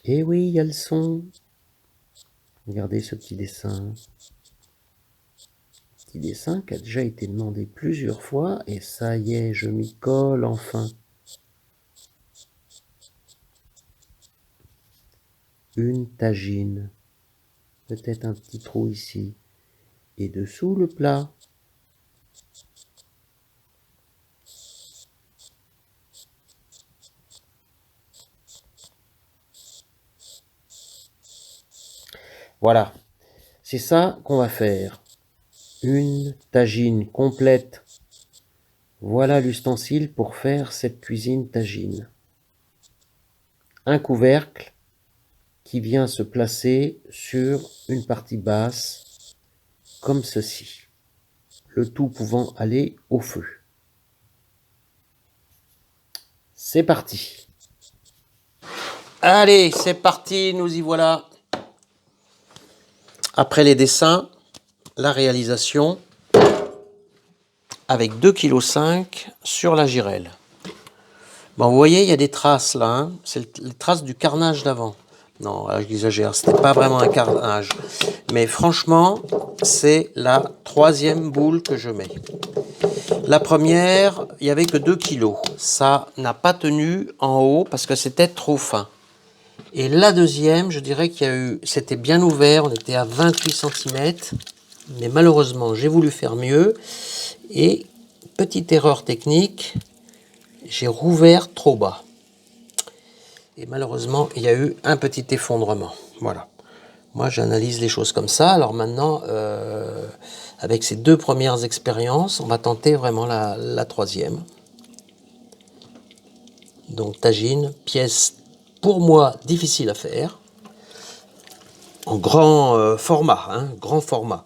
Et oui, il y a le son. Regardez ce petit dessin. Petit dessin qui a déjà été demandé plusieurs fois. Et ça y est, je m'y colle enfin. Une tagine. Peut-être un petit trou ici. Et dessous le plat. Voilà. C'est ça qu'on va faire. Une tagine complète. Voilà l'ustensile pour faire cette cuisine tagine. Un couvercle qui vient se placer sur une partie basse, comme ceci. Le tout pouvant aller au feu. C'est parti. Allez, c'est parti, nous y voilà. Après les dessins, la réalisation avec 2,5 kg sur la girelle. Bon, vous voyez, il y a des traces là, hein, c'est les traces du carnage d'avant. Non, j'exagère, c'était pas vraiment un carnage. Mais franchement, c'est la 3e boule que je mets. La première, il n'y avait que 2 kilos. Ça n'a pas tenu en haut parce que c'était trop fin. Et la deuxième, je dirais qu'il y a eu, c'était bien ouvert, on était à 28 cm. Mais malheureusement, j'ai voulu faire mieux. Et petite erreur technique, j'ai rouvert trop bas. Et malheureusement, il y a eu un petit effondrement. Voilà. Moi, j'analyse les choses comme ça. Alors maintenant, avec ces 2 premières expériences, on va tenter vraiment la 3e. Donc, tagine, pièce pour moi difficile à faire. En grand format, hein, grand format.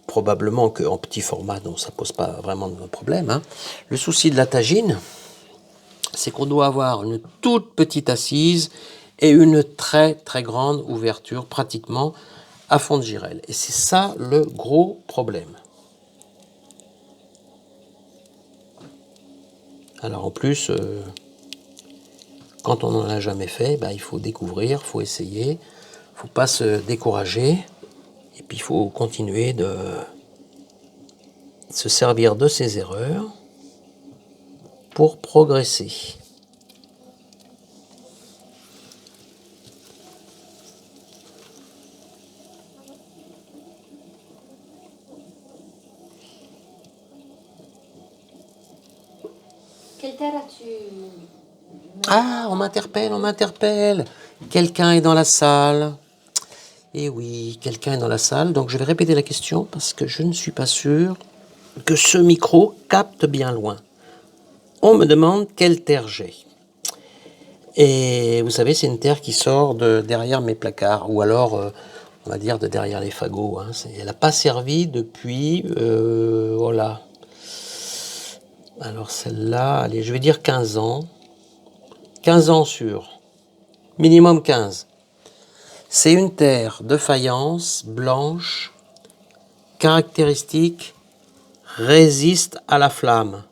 Probablement qu'en petit format, non, ça pose pas vraiment de problème. Hein. Le souci de la tagine, c'est qu'on doit avoir une toute petite assise et une très très grande ouverture, pratiquement à fond de girelle. Et c'est ça le gros problème. Alors en plus, quand on n'en a jamais fait, il faut découvrir, il faut essayer, il ne faut pas se décourager. Et puis il faut continuer de se servir de ses erreurs pour progresser. Quelle terre as-tu? Ah, on m'interpelle, on m'interpelle. Quelqu'un est dans la salle. Eh oui, quelqu'un est dans la salle. Donc je vais répéter la question parce que je ne suis pas sûr que ce micro capte bien loin. On me demande quelle terre j'ai. Et vous savez, c'est une terre qui sort de derrière mes placards, ou alors, on va dire, de derrière les fagots. Hein. Elle n'a pas servi depuis, voilà. Alors celle-là, allez, je vais dire 15 ans. 15 ans sur, minimum 15. C'est une terre de faïence blanche, caractéristique, résiste à la flamme.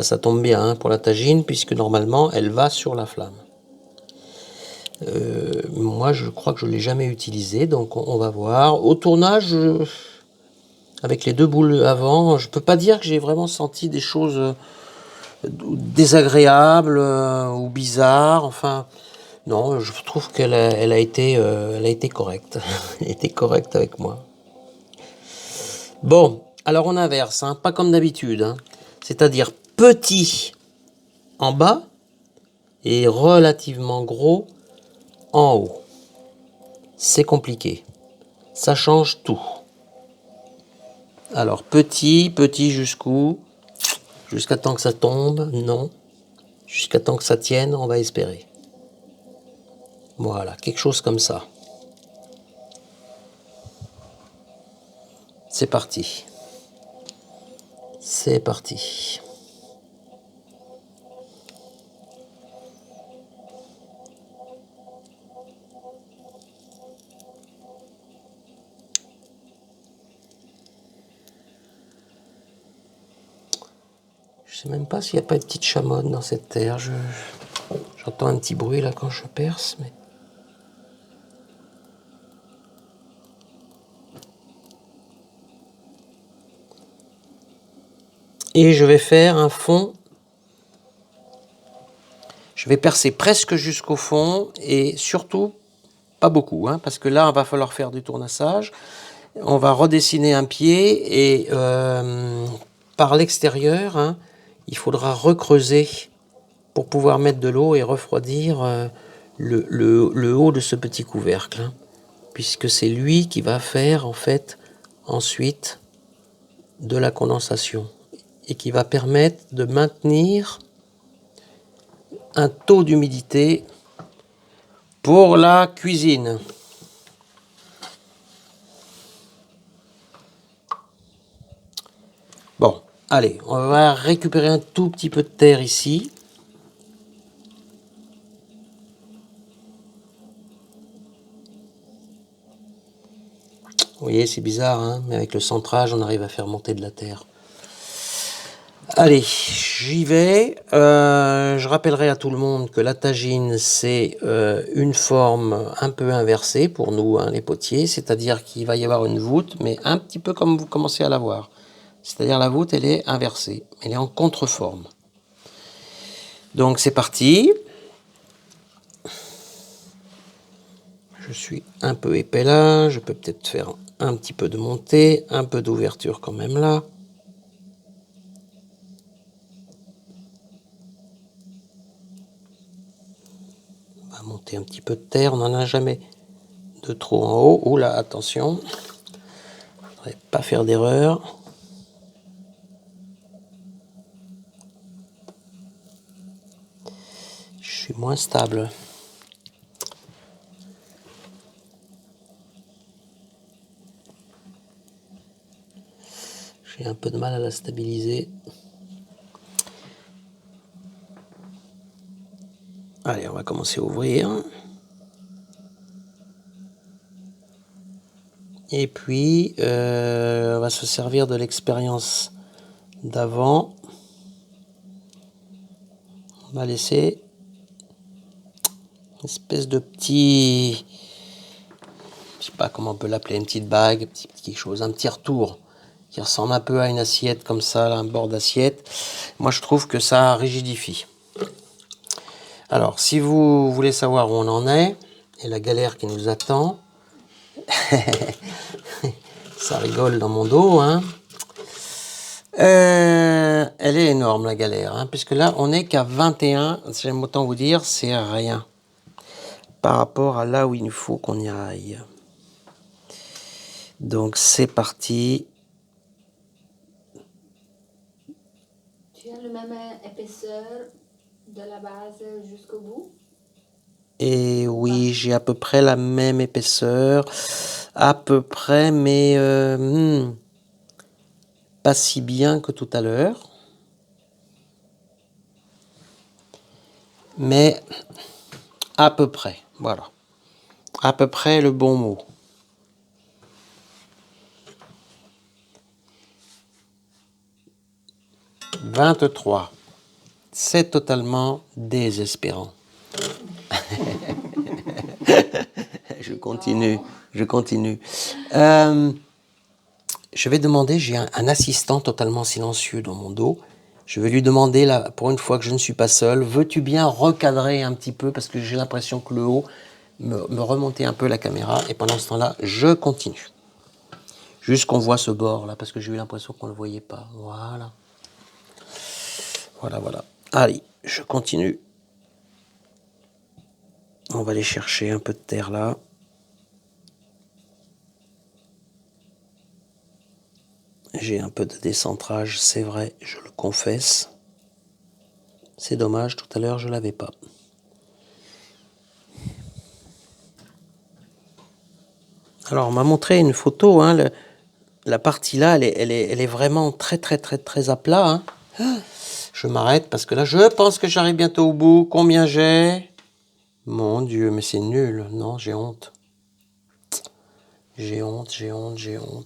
Ça tombe bien hein, pour la tagine, puisque normalement, elle va sur la flamme. Moi, je crois que je ne l'ai jamais utilisée, donc on va voir. Au tournage, avec les 2 boules avant, je ne peux pas dire que j'ai vraiment senti des choses désagréables ou bizarres. Enfin, non, je trouve qu'elle a été correcte. Elle a été correcte avec moi. Bon, alors on inverse, hein, pas comme d'habitude. Hein. C'est-à-dire petit en bas et relativement gros en haut. C'est compliqué. Ça change tout. Alors, petit jusqu'où? Jusqu'à temps que ça tombe? Non. Jusqu'à temps que ça tienne, on va espérer. Voilà, quelque chose comme ça. C'est parti. C'est parti. Je sais même pas s'il n'y a pas de petite chamotte dans cette terre. J'entends un petit bruit là quand je perce, mais Et je vais faire un fond. Je vais percer presque jusqu'au fond et surtout pas beaucoup, hein, parce que là, il va falloir faire du tournassage. On va redessiner un pied et par l'extérieur, hein, il faudra recreuser pour pouvoir mettre de l'eau et refroidir le haut de ce petit couvercle, hein, puisque c'est lui qui va faire en fait ensuite de la condensation et qui va permettre de maintenir un taux d'humidité pour la cuisine. Bon, allez, on va récupérer un tout petit peu de terre ici. Vous voyez, c'est bizarre, hein, mais avec le centrage, on arrive à faire monter de la terre. Allez, j'y vais. Je rappellerai à tout le monde que la tagine, c'est une forme un peu inversée pour nous, hein, les potiers. C'est-à-dire qu'il va y avoir une voûte, mais un petit peu comme vous commencez à la voir. C'est-à-dire la voûte, elle est inversée. Elle est en contreforme. Donc c'est parti. Je suis un peu épais là. Je peux peut-être faire un petit peu de montée, un peu d'ouverture quand même là. On va monter un petit peu de terre. On n'en a jamais de trop en haut. Ouh là, attention. Il ne faudrait pas faire d'erreur. Je suis moins stable. J'ai un peu de mal à la stabiliser. Allez, on va commencer à ouvrir. Et puis, on va se servir de l'expérience d'avant. On va laisser une espèce de petit... Je sais pas comment on peut l'appeler, une petite bague, quelque chose, un petit retour qui ressemble un peu à une assiette comme ça, un bord d'assiette. Moi, je trouve que ça rigidifie. Alors, si vous voulez savoir où on en est, et la galère qui nous attend, ça rigole dans mon dos, hein. Elle est énorme la galère, hein, puisque là, on n'est qu'à 21, j'aime autant vous dire, c'est rien par rapport à là où il faut qu'on y aille. Donc, c'est parti. Tu as la même épaisseur de la base jusqu'au bout? Et oui, j'ai à peu près la même épaisseur, à peu près, mais pas si bien que tout à l'heure. Mais à peu près, voilà. À peu près le bon mot. « 23. C'est totalement désespérant. Je continue. Je vais demander, j'ai un assistant totalement silencieux dans mon dos. Je vais lui demander, là, pour une fois que je ne suis pas seul, veux-tu bien recadrer un petit peu, parce que j'ai l'impression que le haut me remonter un peu la caméra, et pendant ce temps-là, je continue. Juste qu'on voit ce bord-là, parce que j'ai eu l'impression qu'on ne le voyait pas. Voilà. Voilà. Allez, je continue. On va aller chercher un peu de terre là. J'ai un peu de décentrage, c'est vrai, je le confesse. C'est dommage, tout à l'heure je l'avais pas. Alors on m'a montré une photo, hein, la partie là, elle est vraiment très à plat. Hein. Je m'arrête parce que là je pense que j'arrive bientôt au bout. Combien j'ai? Mon Dieu, mais c'est nul. Non, j'ai honte. J'ai honte.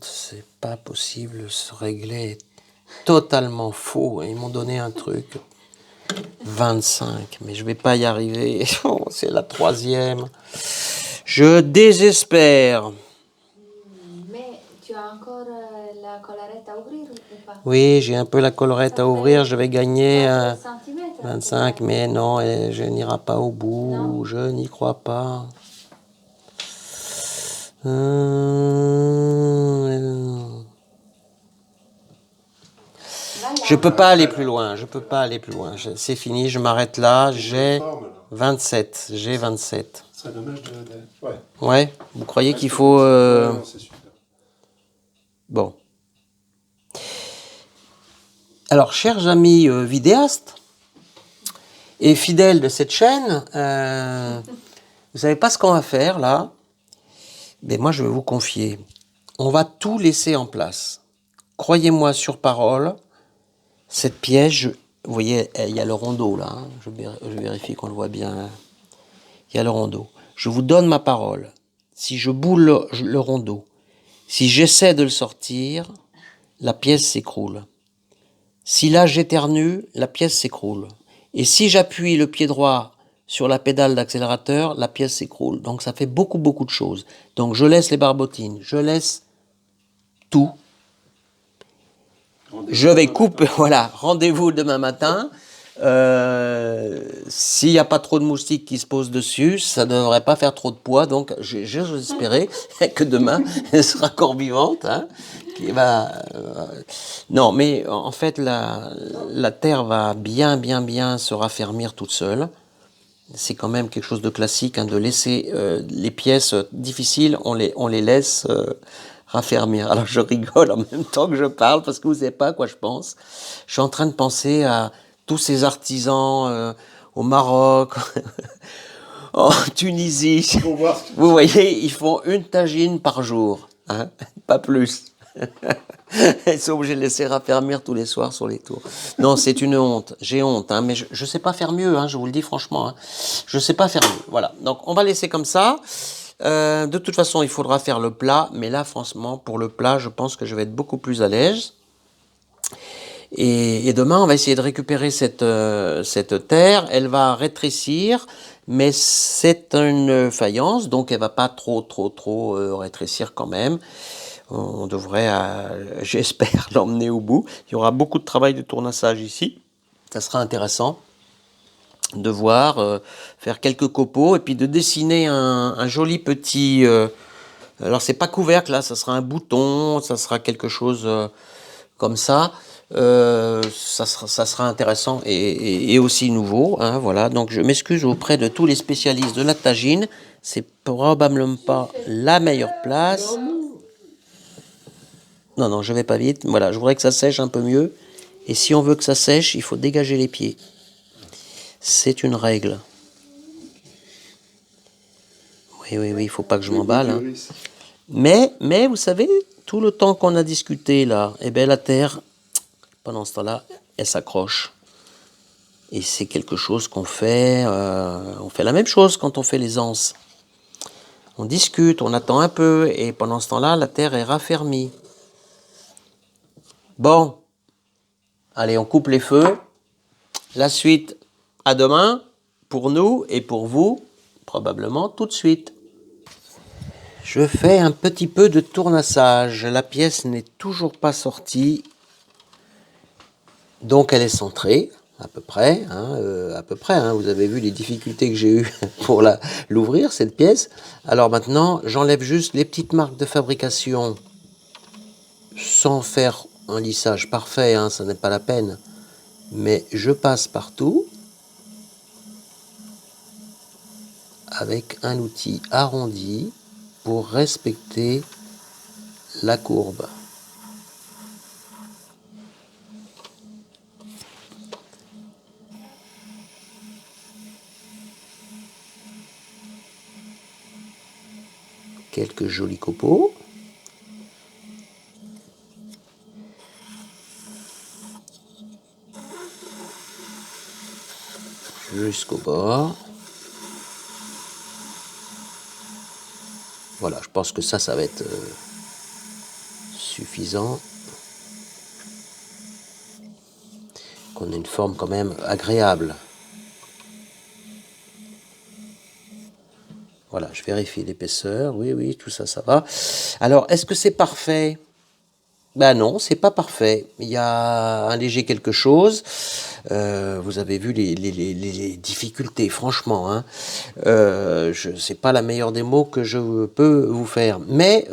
C'est pas possible. Ce réglé est totalement faux. Ils m'ont donné un truc. 25. Mais je vais pas y arriver. Oh, c'est la 3e. Je désespère. Mais tu as encore la collerette à ouvrir ou pas. Oui, j'ai un peu la collerette Ça à fait ouvrir, je vais gagner 27 centimètres, à peu 25, près. mais non, je n'irai pas au bout, Non. je n'y crois pas. Voilà. Je peux pas aller plus loin, je peux pas aller plus loin. C'est fini, je m'arrête là, j'ai Forme, là. 27, j'ai 27. Ce serait dommage Ouais. Ouais, vous croyez qu'il Reste faut... petit. Ouais, non, c'est super. Bon. Alors, chers amis vidéastes et fidèles de cette chaîne, vous savez pas ce qu'on va faire là? Mais moi, je vais vous confier. On va tout laisser en place. Croyez-moi sur parole, cette pièce, vous voyez, il y a le rondeau là, hein, je vérifie qu'on le voit bien. Hein. Il y a le rondeau. Je vous donne ma parole. Si je boule le rondeau, si j'essaie de le sortir, la pièce s'écroule. Si là j'éternue, la pièce s'écroule. Et si j'appuie le pied droit sur la pédale d'accélérateur, la pièce s'écroule. Donc ça fait beaucoup de choses. Donc je laisse les barbotines, je laisse tout. Je vais couper, voilà, rendez-vous demain matin. S'il n'y a pas trop de moustiques qui se posent dessus, ça ne devrait pas faire trop de poids. Donc, j'espérais que demain, elle sera encore vivante. Hein, qui va, non, mais en fait, la terre va bien se raffermir toute seule. C'est quand même quelque chose de classique hein, de laisser les pièces difficiles, on les laisse raffermir. Alors je rigole en même temps que je parle parce que vous savez pas à quoi je pense. Je suis en train de penser à tous ces artisans au Maroc, en Tunisie. Vous voyez, ils font une tagine par jour, hein, pas plus. Ils sont obligés de laisser raffermir tous les soirs sur les tours. Non, c'est une honte. J'ai honte, hein, mais je ne sais pas faire mieux, hein, je vous le dis franchement. Hein. Je ne sais pas faire mieux. Voilà. Donc, on va laisser comme ça. De toute façon, il faudra faire le plat. Mais là, franchement, pour le plat, je pense que je vais être beaucoup plus à l'aise. Et demain, on va essayer de récupérer cette terre. Elle va rétrécir, mais c'est une faïence, donc elle va pas trop rétrécir quand même. On devrait, j'espère, l'emmener au bout. Il y aura beaucoup de travail de tournassage ici. Ça sera intéressant de voir, faire quelques copeaux et puis de dessiner un joli petit... alors, c'est pas couvercle, là, ça sera un bouton, ça sera quelque chose comme ça. Ça sera intéressant et aussi nouveau. Hein, voilà. Donc, je m'excuse auprès de tous les spécialistes de la tagine. C'est probablement pas la meilleure place. Non, je vais pas vite. Voilà, je voudrais que ça sèche un peu mieux. Et si on veut que ça sèche, il faut dégager les pieds. C'est une règle. Oui, il faut pas que je m'emballe. Hein. Mais, vous savez, tout le temps qu'on a discuté là, eh bien la terre, pendant ce temps-là, elle s'accroche. Et c'est quelque chose qu'on fait. On fait la même chose quand on fait les anses. On discute, on attend un peu, et pendant ce temps-là, la terre est raffermie. Bon, allez, on coupe les feux. La suite, à demain, pour nous et pour vous, probablement tout de suite. Je fais un petit peu de tournassage. La pièce n'est toujours pas sortie. Donc elle est centrée, à peu près. Hein. Vous avez vu les difficultés que j'ai eues pour l'ouvrir, cette pièce. Alors maintenant, j'enlève juste les petites marques de fabrication sans faire un lissage parfait, hein, ça n'est pas la peine. Mais je passe partout avec un outil arrondi pour respecter la courbe. Quelques jolis copeaux. Jusqu'au bord. Voilà, je pense que ça va être suffisant. Qu'on ait une forme quand même agréable. Voilà, je vérifie l'épaisseur. Oui, tout ça, ça va. Alors, est-ce que c'est parfait? Ben non, c'est pas parfait. Il y a un léger quelque chose. Vous avez vu les difficultés, franchement. Hein. C'est pas la meilleure démo que je peux vous faire. Mais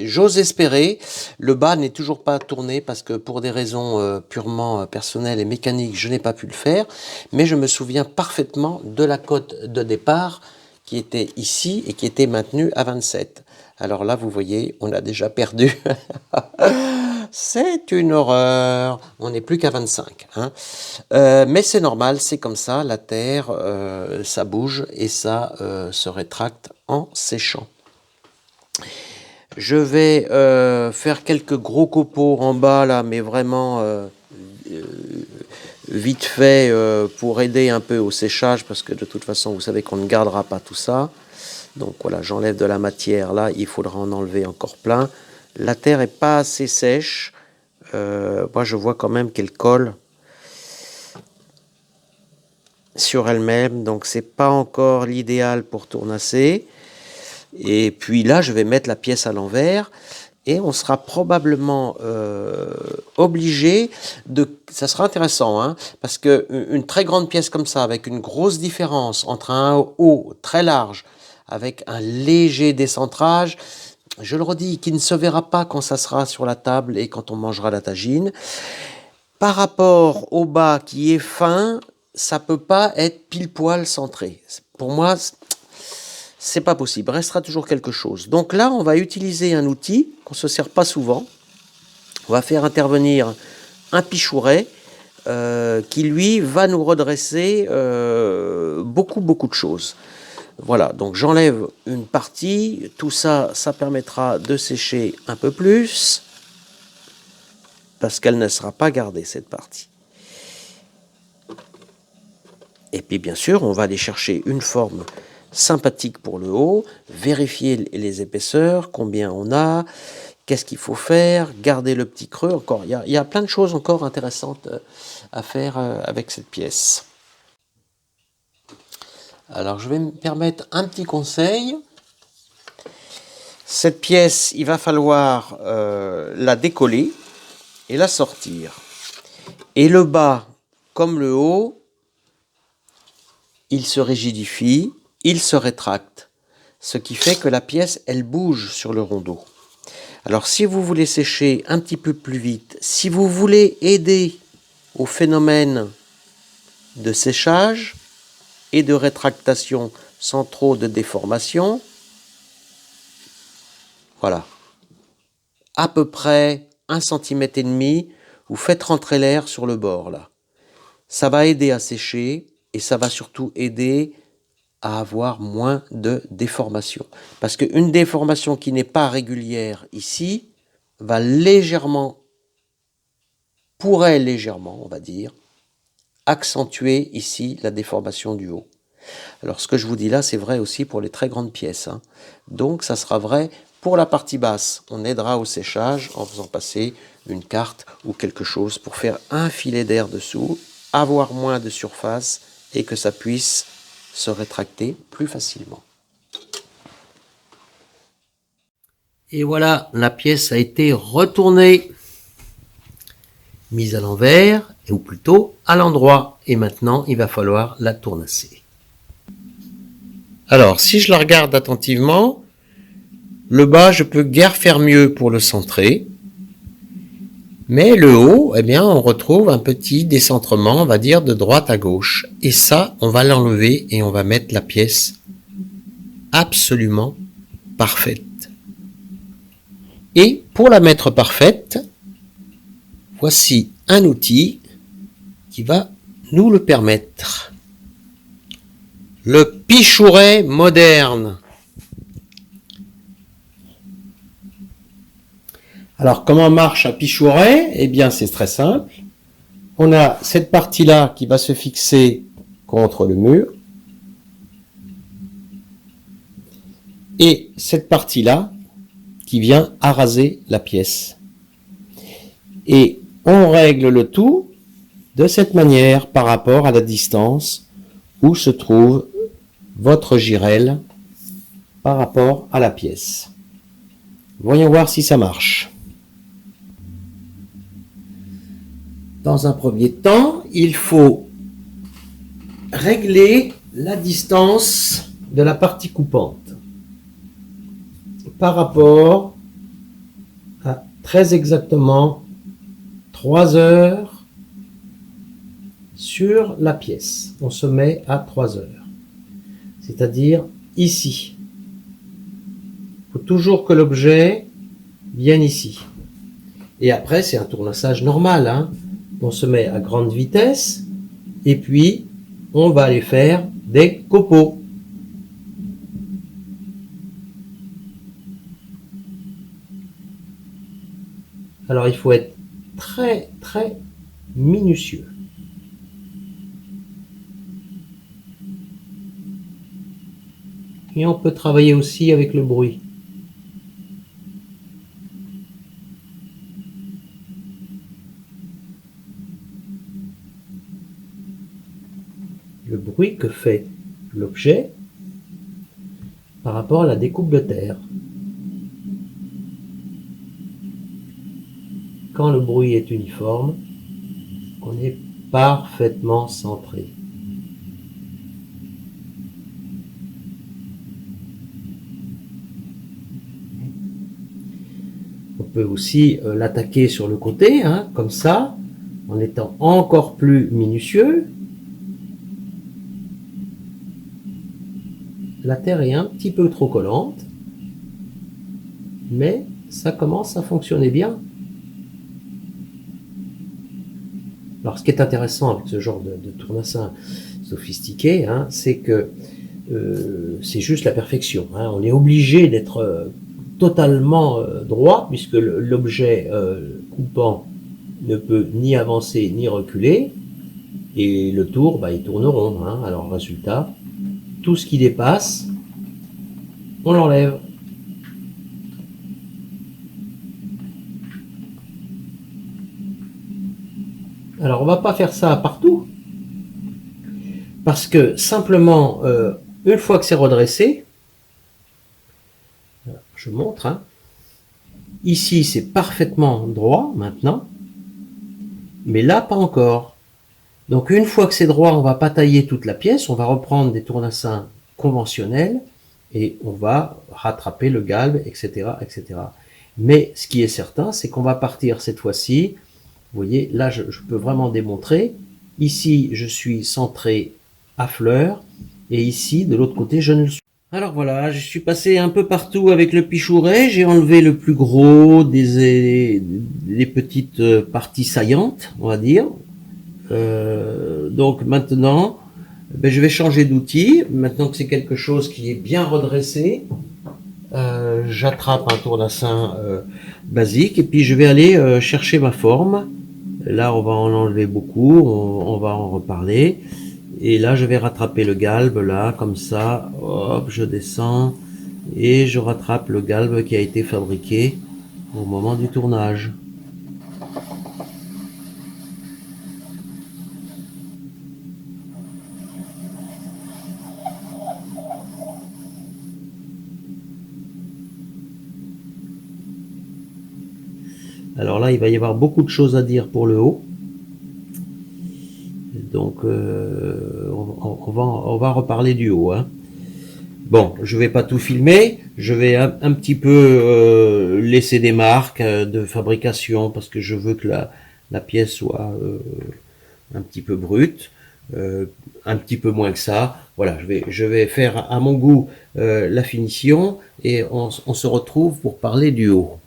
j'ose espérer. Le bas n'est toujours pas tourné parce que pour des raisons purement personnelles et mécaniques, je n'ai pas pu le faire. Mais je me souviens parfaitement de la cote de départ qui était ici et qui était maintenue à 27. Alors là, vous voyez, on a déjà perdu. C'est une horreur. On n'est plus qu'à 25. Hein. Mais c'est normal, c'est comme ça. La terre, ça bouge et ça se rétracte en séchant. Je vais faire quelques gros copeaux en bas là, mais vraiment vite fait pour aider un peu au séchage, parce que de toute façon, vous savez qu'on ne gardera pas tout ça. Donc voilà, j'enlève de la matière là, il faudra en enlever encore plein. La terre est pas assez sèche. Moi, je vois quand même qu'elle colle sur elle-même, donc c'est pas encore l'idéal pour tournasser. Et puis là, je vais mettre la pièce à l'envers et on sera probablement obligé de... Ça sera intéressant, hein, parce qu'une très grande pièce comme ça, avec une grosse différence entre un haut très large, avec un léger décentrage, je le redis, qui ne se verra pas quand ça sera sur la table et quand on mangera la tagine. Par rapport au bas qui est fin, ça peut pas être pile poil centré. Pour moi, c'est pas possible. Il restera toujours quelque chose. Donc là, on va utiliser un outil qu'on se sert pas souvent. On va faire intervenir un pichouret qui, lui, va nous redresser beaucoup de choses. Voilà, donc j'enlève une partie. Tout ça, ça permettra de sécher un peu plus parce qu'elle ne sera pas gardée, cette partie. Et puis, bien sûr, on va aller chercher une forme sympathique pour le haut, vérifier les épaisseurs, combien on a, qu'est-ce qu'il faut faire, garder le petit creux. Encore, il y a plein de choses encore intéressantes à faire avec cette pièce. Alors, je vais me permettre un petit conseil. Cette pièce, il va falloir la décoller et la sortir. Et le bas, comme le haut, il se rigidifie, il se rétracte. Ce qui fait que la pièce, elle bouge sur le rondeau. Alors, si vous voulez sécher un petit peu plus vite, si vous voulez aider au phénomène de séchage et de rétractation sans trop de déformation, voilà, à peu près 1,5 cm, vous faites rentrer l'air sur le bord là. Ça va aider à sécher et ça va surtout aider à avoir moins de déformation. Parce qu'une déformation qui n'est pas régulière ici va pourrait légèrement, on va dire, accentuer ici la déformation du haut. Alors ce que je vous dis là, c'est vrai aussi pour les très grandes pièces. Hein. Donc ça sera vrai pour la partie basse. On aidera au séchage en faisant passer une carte ou quelque chose pour faire un filet d'air dessous, avoir moins de surface et que ça puisse se rétracter plus facilement. Et voilà, la pièce a été retournée, mise à l'envers, ou plutôt à l'endroit. Et maintenant, il va falloir la tournasser. Alors, si je la regarde attentivement, le bas, je peux guère faire mieux pour le centrer. Mais le haut, eh bien, on retrouve un petit décentrement, on va dire, de droite à gauche. Et ça, on va l'enlever et on va mettre la pièce absolument parfaite. Et pour la mettre parfaite, voici un outil qui va nous le permettre. Le pichouret moderne. Alors, comment marche un pichouret? Eh bien, c'est très simple. On a cette partie-là qui va se fixer contre le mur. Et cette partie-là qui vient araser la pièce. Et on règle le tout de cette manière par rapport à la distance où se trouve votre girelle par rapport à la pièce. Voyons voir si ça marche. Dans un premier temps, il faut régler la distance de la partie coupante par rapport à très exactement 3 heures sur la pièce. On se met à 3 heures, c'est-à-dire ici. Il faut toujours que l'objet vienne ici. Et après, c'est un tournassage normal, hein. On se met à grande vitesse et puis on va aller faire des copeaux. Alors il faut être très très minutieux. Et on peut travailler aussi avec le bruit. Le bruit que fait l'objet par rapport à la découpe de terre. Quand le bruit est uniforme, on est parfaitement centré. On peut aussi l'attaquer sur le côté, hein, comme ça, en étant encore plus minutieux. La terre est un petit peu trop collante, mais ça commence à fonctionner bien. Alors ce qui est intéressant avec ce genre de tournassin sophistiqué, hein, c'est que c'est juste la perfection, hein. On est obligé d'être totalement droit, puisque l'objet coupant ne peut ni avancer ni reculer, et le tour, bah, il tourne rond, hein. Alors résultat, tout ce qui dépasse, on l'enlève. Alors on va pas faire ça partout, parce que simplement, une fois que c'est redressé, je montre, hein, ici c'est parfaitement droit maintenant, mais là pas encore. Donc une fois que c'est droit, on va pas tailler toute la pièce, on va reprendre des tournassins conventionnels et on va rattraper le galbe, etc., etc. Mais ce qui est certain, c'est qu'on va partir cette fois-ci. Vous voyez, là je peux vraiment démontrer. Ici je suis centré à fleur et ici de l'autre côté je ne le suis. Alors voilà, je suis passé un peu partout avec le pichouret, j'ai enlevé le plus gros des petites parties saillantes, on va dire. Donc maintenant, je vais changer d'outil. Maintenant que c'est quelque chose qui est bien redressé, j'attrape un tournassin basique et puis je vais aller chercher ma forme. Là, on va en enlever beaucoup, on va en reparler. Et là, je vais rattraper le galbe, là, comme ça. Hop, je descends et je rattrape le galbe qui a été fabriqué au moment du tournage. Alors là, il va y avoir beaucoup de choses à dire pour le haut. Donc, on va reparler du haut, hein. Bon, je vais pas tout filmer, je vais un petit peu laisser des marques de fabrication parce que je veux que la pièce soit un petit peu brute, un petit peu moins que ça. Voilà, je vais faire à mon goût la finition et on se retrouve pour parler du haut.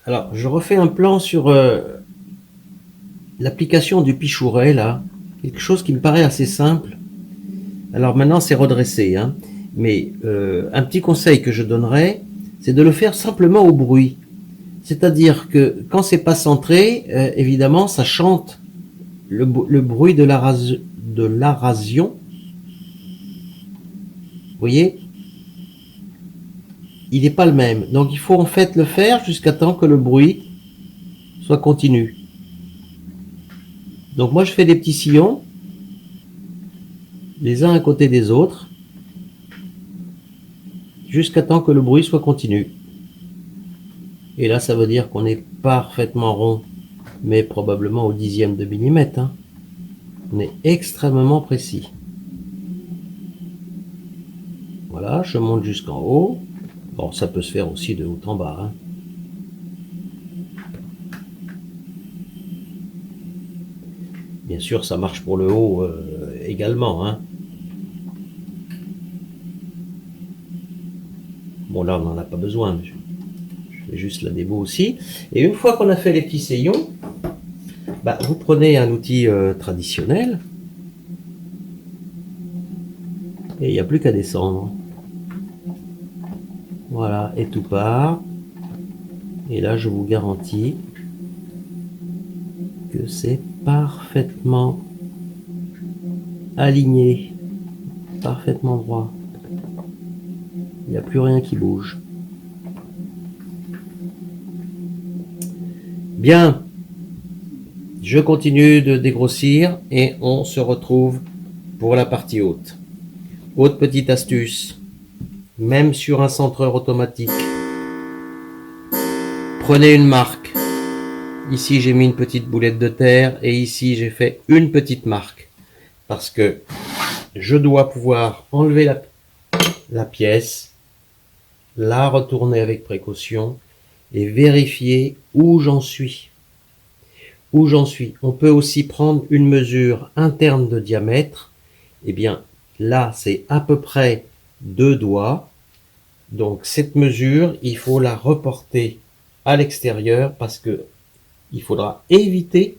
Alors, je refais un plan sur l'application du pichouret, là. Quelque chose qui me paraît assez simple. Alors maintenant, c'est redressé, hein. Mais un petit conseil que je donnerais, c'est de le faire simplement au bruit. C'est-à-dire que quand c'est pas centré, évidemment, ça chante le bruit de l'abrasion. Vous voyez ? Il n'est pas le même. Donc il faut en fait le faire jusqu'à temps que le bruit soit continu. Donc moi je fais des petits sillons, les uns à côté des autres, jusqu'à temps que le bruit soit continu. Et là, ça veut dire qu'on est parfaitement rond, mais probablement au dixième de millimètre. Hein. On est extrêmement précis. Voilà, je monte jusqu'en haut. Bon, ça peut se faire aussi de haut en bas. Hein. Bien sûr, ça marche pour le haut également. Hein. Bon, là, on n'en a pas besoin. Je fais juste la démo aussi. Et une fois qu'on a fait les petits sillons, bah, vous prenez un outil traditionnel. Et il n'y a plus qu'à descendre. Voilà, et tout part. Et là, je vous garantis que c'est parfaitement aligné, parfaitement droit. Il n'y a plus rien qui bouge. Bien, je continue de dégrossir et on se retrouve pour la partie haute. Autre petite astuce, même sur un centreur automatique, prenez une marque. Ici, j'ai mis une petite boulette de terre et ici, j'ai fait une petite marque parce que je dois pouvoir enlever la pièce, la retourner avec précaution et vérifier où j'en suis. Où j'en suis. On peut aussi prendre une mesure interne de diamètre. Eh bien, là, c'est à peu près 2 doigts. Donc, cette mesure, il faut la reporter à l'extérieur parce que il faudra éviter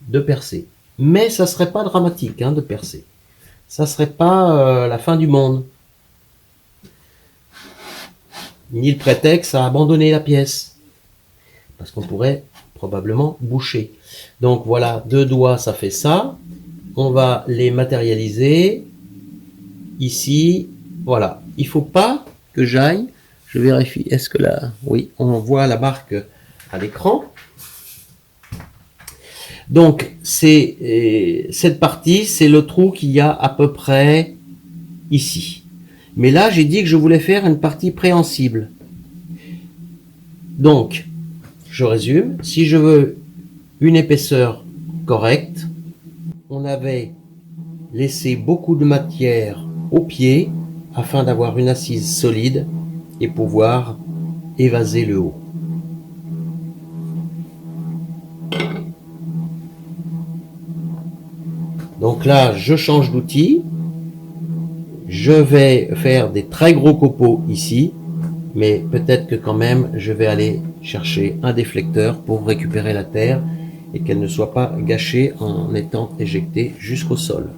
de percer. Mais ça serait pas dramatique hein, de percer. Ça serait pas la fin du monde. Ni le prétexte à abandonner la pièce. Parce qu'on pourrait probablement boucher. Donc voilà, 2 doigts, ça fait ça. On va les matérialiser. Ici, voilà. Il faut pas que j'aille. Je vérifie. Est-ce que là, oui, on voit la marque à l'écran. Donc, cette partie, c'est le trou qu'il y a à peu près ici. Mais là, j'ai dit que je voulais faire une partie préhensible. Donc, je résume. Si je veux une épaisseur correcte, on avait laissé beaucoup de matière au pied afin d'avoir une assise solide et pouvoir évaser le haut. Donc là, je change d'outil. Je vais faire des très gros copeaux ici, mais peut-être que quand même, je vais aller chercher un déflecteur pour récupérer la terre et qu'elle ne soit pas gâchée en étant éjectée jusqu'au sol.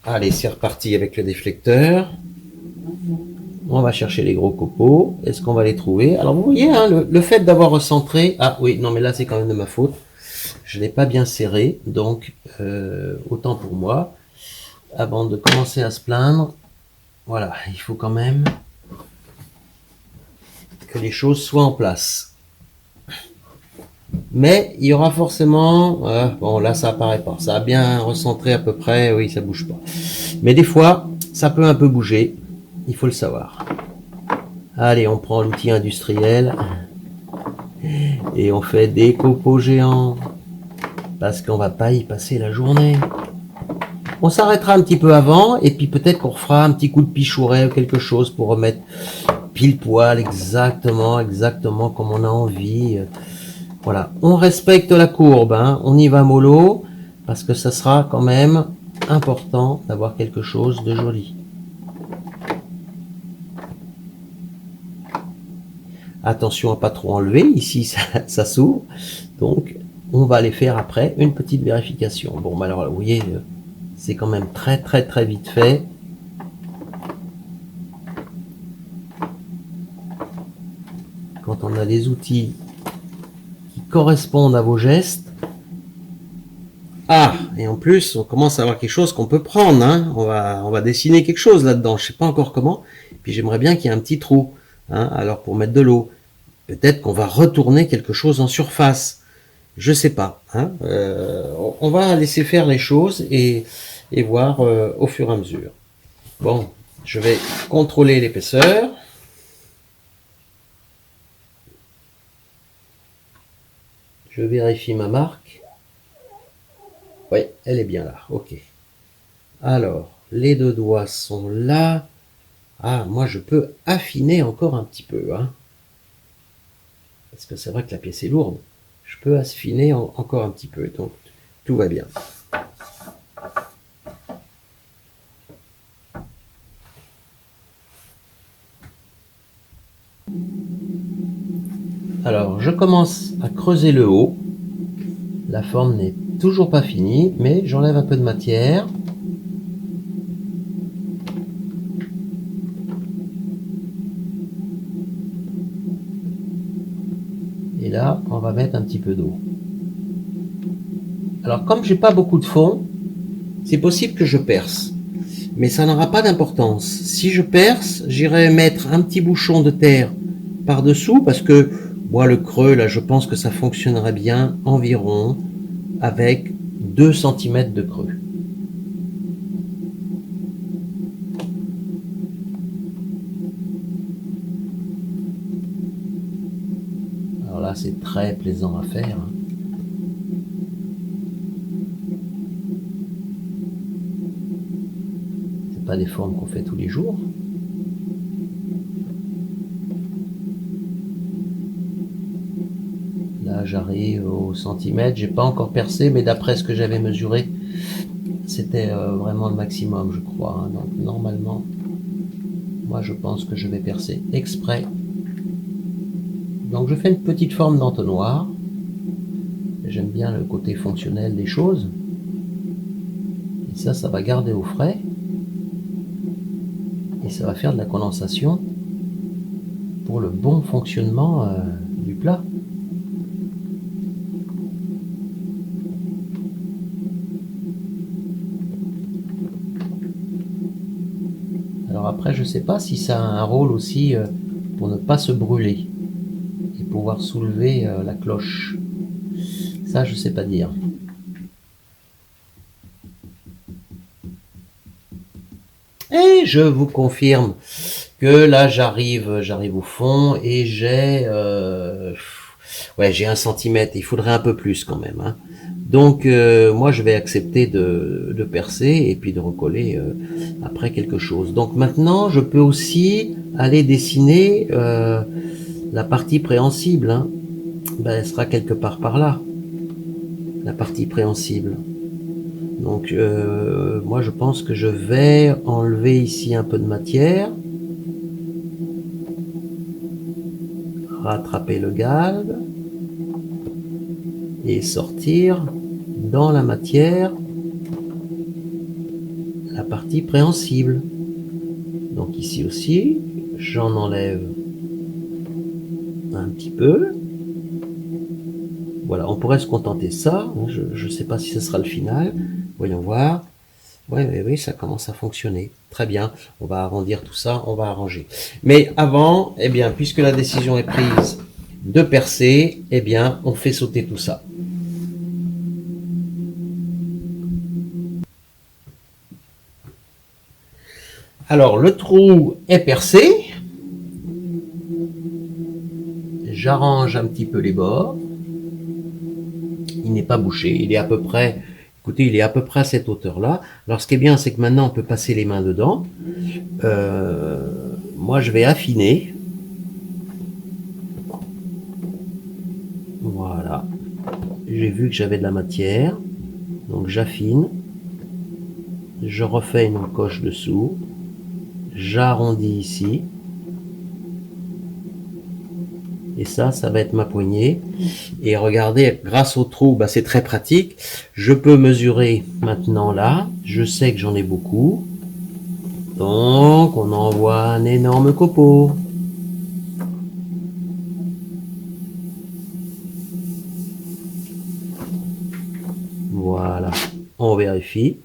Allez, c'est reparti avec le déflecteur. On va chercher les gros copeaux. Est-ce qu'on va les trouver? Alors vous voyez, hein, le fait d'avoir recentré... Ah oui, non mais là c'est quand même de ma faute. Je n'ai pas bien serré, donc autant pour moi. Avant de commencer à se plaindre, voilà, il faut quand même que les choses soient en place. Mais il y aura forcément... bon là ça apparaît pas. Ça a bien recentré à peu près, oui ça bouge pas. Mais des fois, ça peut un peu bouger. Il faut le savoir. Allez, on prend l'outil industriel et on fait des copeaux géants parce qu'on va pas y passer la journée. On s'arrêtera un petit peu avant et puis peut-être qu'on fera un petit coup de pichouret ou quelque chose pour remettre pile poil exactement comme on a envie. Voilà, on respecte la courbe, hein. On y va mollo parce que ça sera quand même important d'avoir quelque chose de joli. Attention à pas trop enlever, ici ça s'ouvre, donc on va aller faire après une petite vérification. Bon, alors vous voyez, c'est quand même très vite fait. Quand on a des outils qui correspondent à vos gestes. Ah, et en plus, on commence à avoir quelque chose qu'on peut prendre, hein. On va dessiner quelque chose là-dedans, je sais pas encore comment, puis j'aimerais bien qu'il y ait un petit trou, hein, alors pour mettre de l'eau. Peut-être qu'on va retourner quelque chose en surface. Je sais pas. Hein. On va laisser faire les choses et et voir au fur et à mesure. Bon, je vais contrôler l'épaisseur. Je vérifie ma marque. Oui, elle est bien là. Ok. Alors, les deux doigts sont là. Ah, moi, je peux affiner encore un petit peu. Hein, parce que c'est vrai que la pièce est lourde. Je peux affiner encore un petit peu. Donc, tout va bien. Alors, je commence à creuser le haut. La forme n'est toujours pas finie, mais j'enlève un peu de matière. Et là, on va mettre un petit peu d'eau. Alors, comme j'ai pas beaucoup de fond, c'est possible que je perce. Mais ça n'aura pas d'importance. Si je perce, j'irai mettre un petit bouchon de terre par-dessous, parce que moi, le creux, là, je pense que ça fonctionnerait bien environ avec 2 cm de creux. Alors là, c'est très plaisant à faire. Hein. C'est pas des formes qu'on fait tous les jours. Là, j'arrive au centimètre. J'ai pas encore percé, mais d'après ce que j'avais mesuré, c'était vraiment le maximum, je crois. Hein. Donc normalement, moi, je pense que je vais percer exprès. Donc je fais une petite forme d'entonnoir. J'aime bien le côté fonctionnel des choses. Et ça va garder au frais. Et ça va faire de la condensation pour le bon fonctionnement du plat. Alors après, je ne sais pas si ça a un rôle aussi pour ne pas se brûler et pouvoir soulever la cloche. Ça, je ne sais pas dire. Et je vous confirme que là, j'arrive au fond et j'ai 1 centimètre. Il faudrait un peu plus quand même. Hein. Donc, moi, je vais accepter de percer et puis de recoller après quelque chose. Donc maintenant, je peux aussi aller dessiner la partie préhensible. Hein. Ben, elle sera quelque part par là, la partie préhensible. Donc, moi, je pense que je vais enlever ici un peu de matière. Rattraper le galbe. Et sortir dans la matière la partie préhensible. Donc ici aussi, j'en enlève un petit peu. Voilà, on pourrait se contenter de ça. Je ne sais pas si ce sera le final. Voyons voir. Oui, ça commence à fonctionner. Très bien, on va arrondir tout ça, on va arranger. Mais avant, eh bien, puisque la décision est prise de percer, eh bien, on fait sauter tout ça. Alors, le trou est percé. J'arrange un petit peu les bords. Il n'est pas bouché, il est à peu près... Écoutez, il est à peu près à cette hauteur-là. Alors, ce qui est bien, c'est que maintenant, on peut passer les mains dedans. Moi, je vais affiner. Voilà. J'ai vu que j'avais de la matière. Donc, j'affine. Je refais une encoche dessous. J'arrondis ici. Et ça va être ma poignée. Et regardez, grâce au trou, bah, c'est très pratique. Je peux mesurer maintenant là. Je sais que j'en ai beaucoup. Donc, on envoie un énorme copeau. Voilà. On vérifie.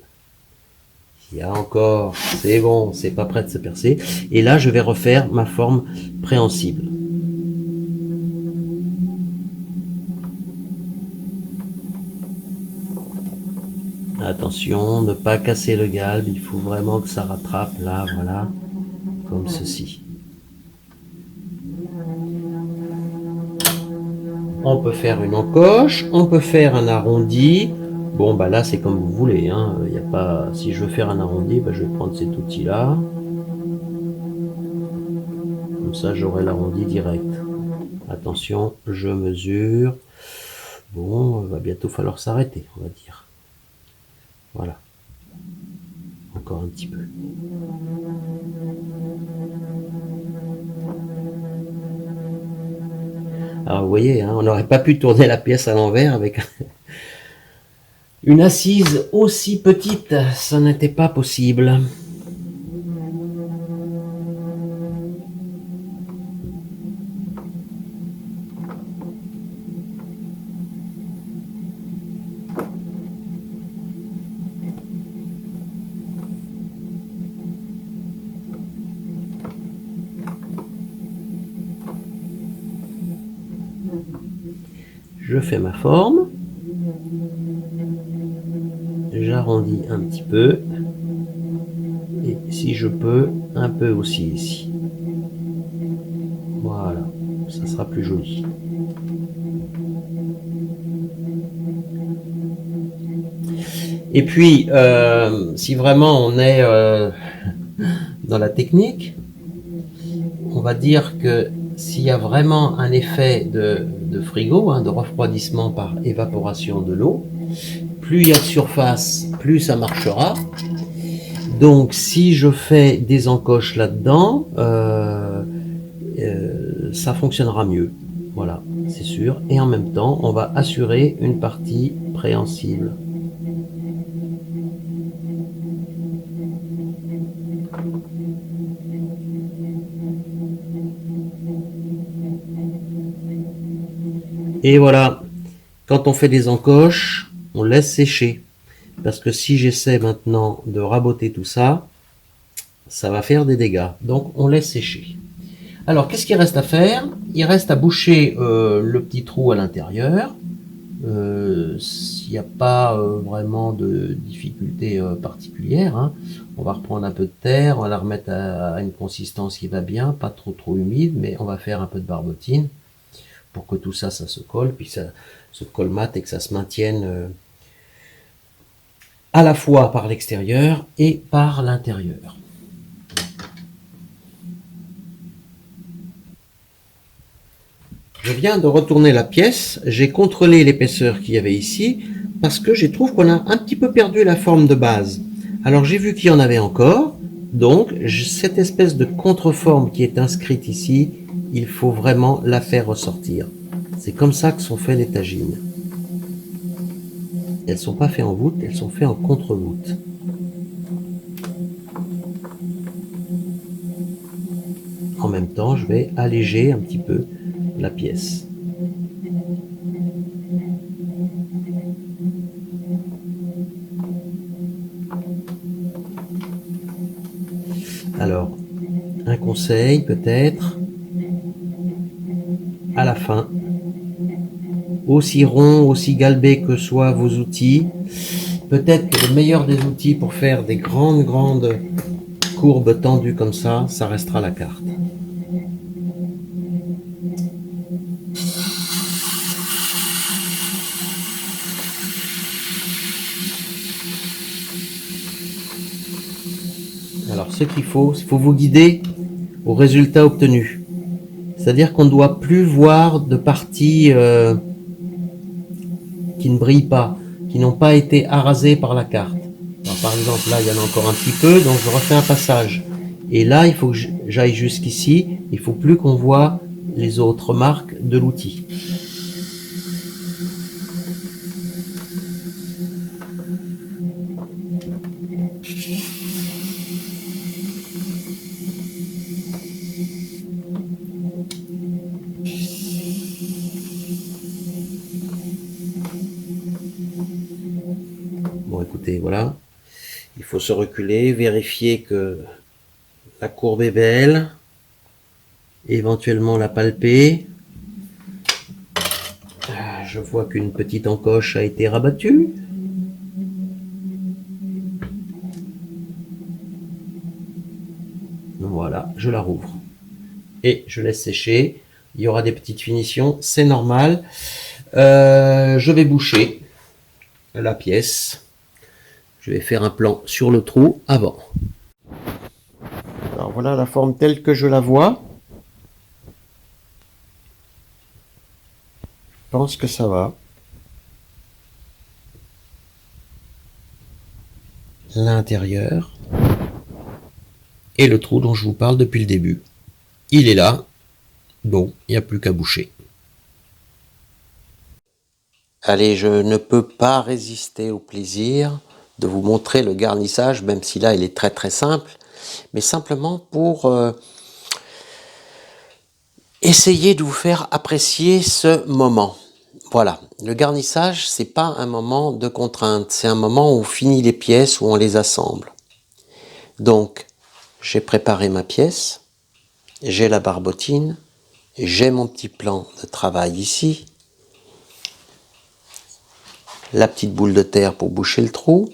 Il y a encore, c'est bon, c'est pas prêt de se percer. Et là, je vais refaire ma forme préhensible. Attention, ne pas casser le galbe, il faut vraiment que ça rattrape là, voilà, comme ceci. On peut faire une encoche, on peut faire un arrondi. Bon, bah là, c'est comme vous voulez. Hein. Y a pas... Si je veux faire un arrondi, bah, je vais prendre cet outil-là. Comme ça, j'aurai l'arrondi direct. Attention, je mesure. Bon, il va bientôt falloir s'arrêter, on va dire. Voilà. Encore un petit peu. Alors, vous voyez, hein, on n'aurait pas pu tourner la pièce à l'envers avec une assise aussi petite. Ça n'était pas possible. Je fais ma forme, j'arrondis un petit peu, et si je peux, un peu aussi ici. Voilà, ça sera plus joli. Et puis, si vraiment on est dans la technique, on va dire que s'il y a vraiment un effet de frigo, hein, de refroidissement par évaporation de l'eau, plus il y a de surface, plus ça marchera. Donc si je fais des encoches là-dedans, ça fonctionnera mieux. Voilà, c'est sûr. Et en même temps, on va assurer une partie préhensible. Et voilà, quand on fait des encoches, on laisse sécher. Parce que si j'essaie maintenant de raboter tout ça, ça va faire des dégâts. Donc on laisse sécher. Alors qu'est-ce qu'il reste à faire? Il reste à boucher le petit trou à l'intérieur. S'il n'y a pas vraiment de difficulté particulière, hein, on va reprendre un peu de terre, on va la remettre à une consistance qui va bien, pas trop humide, mais on va faire un peu de barbotine pour que tout ça, ça se colle, puis ça se colmate et que ça se maintienne à la fois par l'extérieur et par l'intérieur. Je viens de retourner la pièce, j'ai contrôlé l'épaisseur qu'il y avait ici, parce que je trouve qu'on a un petit peu perdu la forme de base. Alors j'ai vu qu'il y en avait encore, donc cette espèce de contreforme qui est inscrite ici, il faut vraiment la faire ressortir. C'est comme ça que sont faites les tagines. Elles ne sont pas faites en voûte, elles sont faites en contre-voûte. En même temps, je vais alléger un petit peu la pièce. Alors, un conseil peut-être, à la fin, aussi rond, aussi galbé que soient vos outils, peut-être que le meilleur des outils pour faire des grandes courbes tendues comme ça restera la carte. Alors ce qu'il faut vous guider au résultat obtenu. C'est-à-dire qu'on ne doit plus voir de parties qui ne brillent pas, qui n'ont pas été arasées par la carte. Alors, par exemple, là, il y en a encore un petit peu, donc je refais un passage. Et là, il faut que j'aille jusqu'ici. Il ne faut plus qu'on voit les autres marques de l'outil. Bon, écoutez, voilà. Il faut se reculer, vérifier que la courbe est belle, éventuellement la palper. Je vois qu'une petite encoche a été rabattue. Voilà, je la rouvre. Et je laisse sécher. Il y aura des petites finitions, c'est normal. Je vais boucher la pièce. Je vais faire un plan sur le trou avant. Alors voilà la forme telle que je la vois. Je pense que ça va. L'intérieur. Et le trou dont je vous parle depuis le début. Il est là. Bon, il n'y a plus qu'à boucher. Allez, je ne peux pas résister au plaisir de vous montrer le garnissage, même si là il est très très simple, mais simplement pour essayer de vous faire apprécier ce moment. Voilà, le garnissage, c'est pas un moment de contrainte, c'est un moment où on finit les pièces, où on les assemble. Donc, j'ai préparé ma pièce, j'ai la barbotine, j'ai mon petit plan de travail ici, la petite boule de terre pour boucher le trou,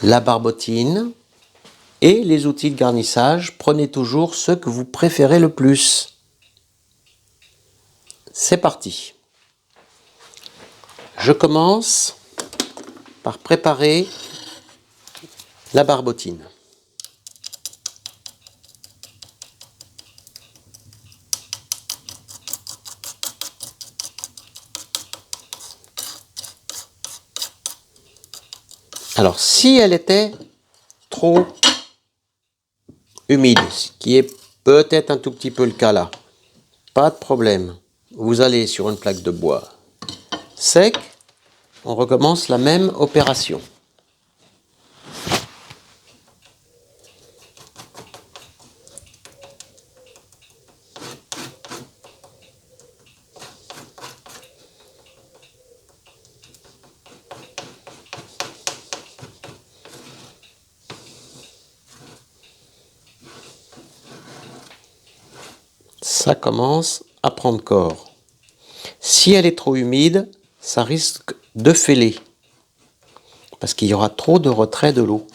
la barbotine et les outils de garnissage. Prenez toujours ceux que vous préférez le plus. C'est parti. Je commence par préparer la barbotine. Alors, si elle était trop humide, ce qui est peut-être un tout petit peu le cas là, pas de problème. Vous allez sur une plaque de bois sec, on recommence la même opération. Ça commence à prendre corps. Si elle est trop humide, ça risque de fêler, parce qu'il y aura trop de retrait de l'eau.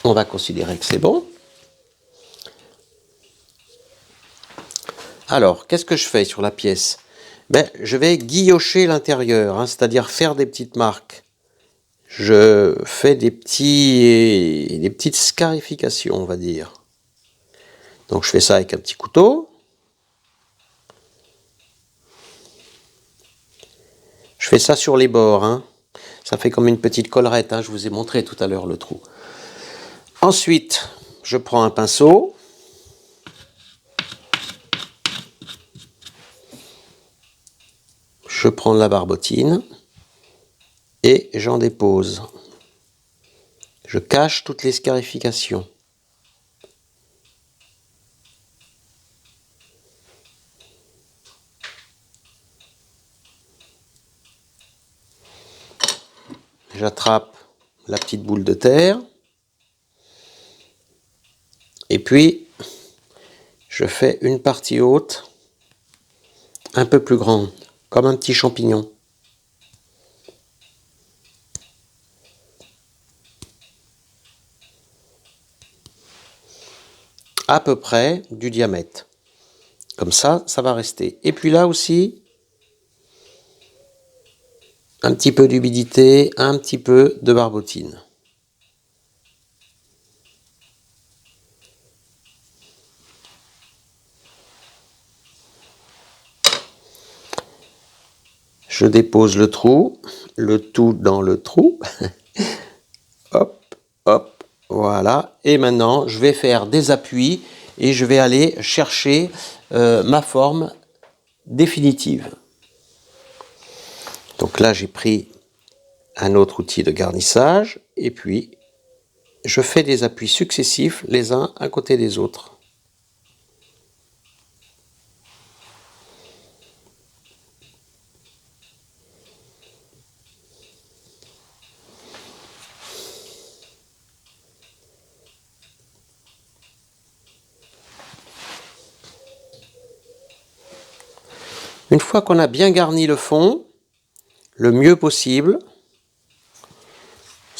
On va considérer que c'est bon. Alors, qu'est-ce que je fais sur la pièce? Je vais guillocher l'intérieur, hein, c'est-à-dire faire des petites marques. Je fais des petites scarifications, on va dire. Donc je fais ça avec un petit couteau. Je fais ça sur les bords, hein. Ça fait comme une petite collerette, hein. Je vous ai montré tout à l'heure le trou. Ensuite, je prends un pinceau. Je prends la barbotine et j'en dépose. Je cache toutes les scarifications. J'attrape la petite boule de terre. Et puis, je fais une partie haute, un peu plus grande, comme un petit champignon. À peu près du diamètre. Comme ça, ça va rester. Et puis là aussi, un petit peu d'humidité, un petit peu de barbotine. Je dépose le trou, le tout dans le trou. Hop, hop, voilà. Et maintenant, je vais faire des appuis et je vais aller chercher ma forme définitive. Donc là, j'ai pris un autre outil de garnissage et puis je fais des appuis successifs les uns à côté des autres. Une fois qu'on a bien garni le fond, le mieux possible,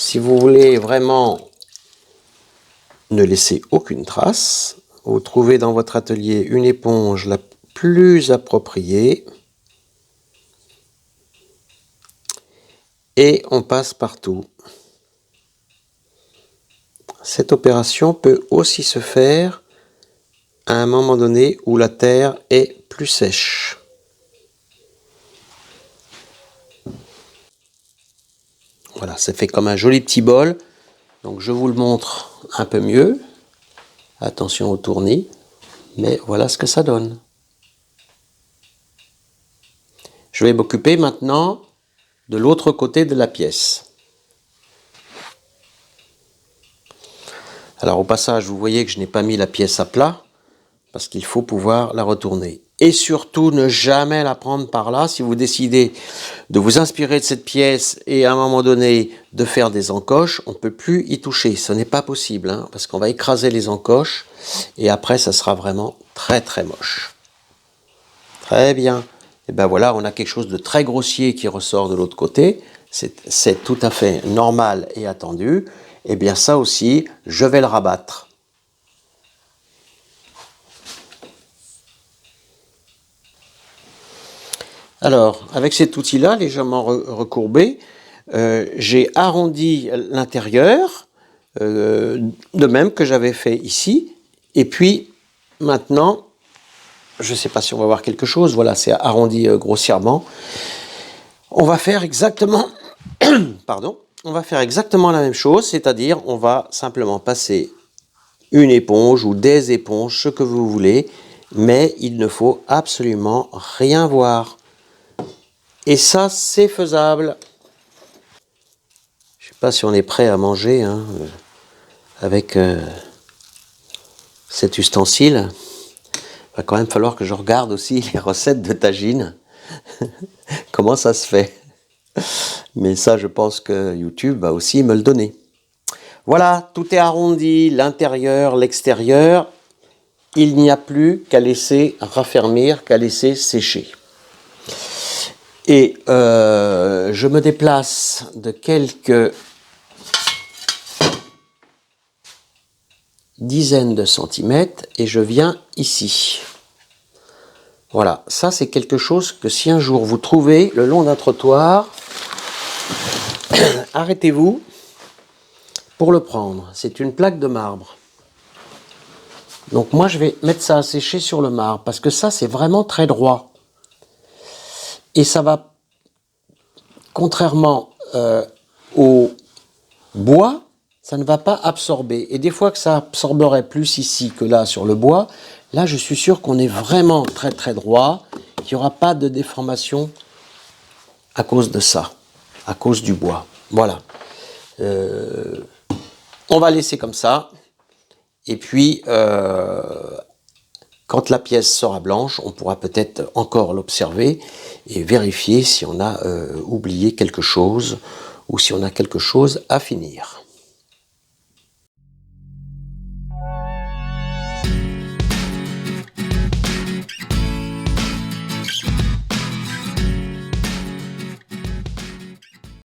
Si vous voulez vraiment ne laisser aucune trace, vous trouvez dans votre atelier une éponge la plus appropriée et on passe partout. Cette opération peut aussi se faire à un moment donné où la terre est plus sèche. Voilà, ça fait comme un joli petit bol. Donc je vous le montre un peu mieux. Attention au tournis. Mais voilà ce que ça donne. Je vais m'occuper maintenant de l'autre côté de la pièce. Alors au passage, vous voyez que je n'ai pas mis la pièce à plat parce qu'il faut pouvoir la retourner. Et surtout, ne jamais la prendre par là. Si vous décidez de vous inspirer de cette pièce et à un moment donné de faire des encoches, on ne peut plus y toucher. Ce n'est pas possible, hein, parce qu'on va écraser les encoches et après, ça sera vraiment très très moche. Très bien. Et ben voilà, on a quelque chose de très grossier qui ressort de l'autre côté. C'est tout à fait normal et attendu. Et bien ça aussi, je vais le rabattre. Alors, avec cet outil-là, légèrement recourbé, j'ai arrondi l'intérieur, de même que j'avais fait ici. Et puis, maintenant, je ne sais pas si on va voir quelque chose, voilà, c'est arrondi grossièrement. On va faire exactement, pardon, on va faire exactement la même chose, c'est-à-dire on va simplement passer une éponge ou des éponges, ce que vous voulez, mais il ne faut absolument rien voir. Et ça, c'est faisable. Je ne sais pas si on est prêt à manger hein, avec cet ustensile. Il va quand même falloir que je regarde aussi les recettes de tagine. Comment ça se fait? Mais ça, je pense que YouTube va aussi me le donner. Voilà, tout est arrondi, l'intérieur, l'extérieur. Il n'y a plus qu'à laisser raffermir, qu'à laisser sécher. Et je me déplace de quelques dizaines de centimètres et je viens ici. Voilà, ça c'est quelque chose que si un jour vous trouvez le long d'un trottoir, arrêtez-vous pour le prendre. C'est une plaque de marbre. Donc moi je vais mettre ça à sécher sur le marbre parce que ça c'est vraiment très droit. Et ça va, contrairement au bois, ça ne va pas absorber. Et des fois que ça absorberait plus ici que là sur le bois, là je suis sûr qu'on est vraiment très très droit, qu'il n'y aura pas de déformation à cause de ça, à cause du bois. Voilà. On va laisser comme ça. Et puis, quand la pièce sera blanche, on pourra peut-être encore l'observer et vérifier si on a oublié quelque chose ou si on a quelque chose à finir.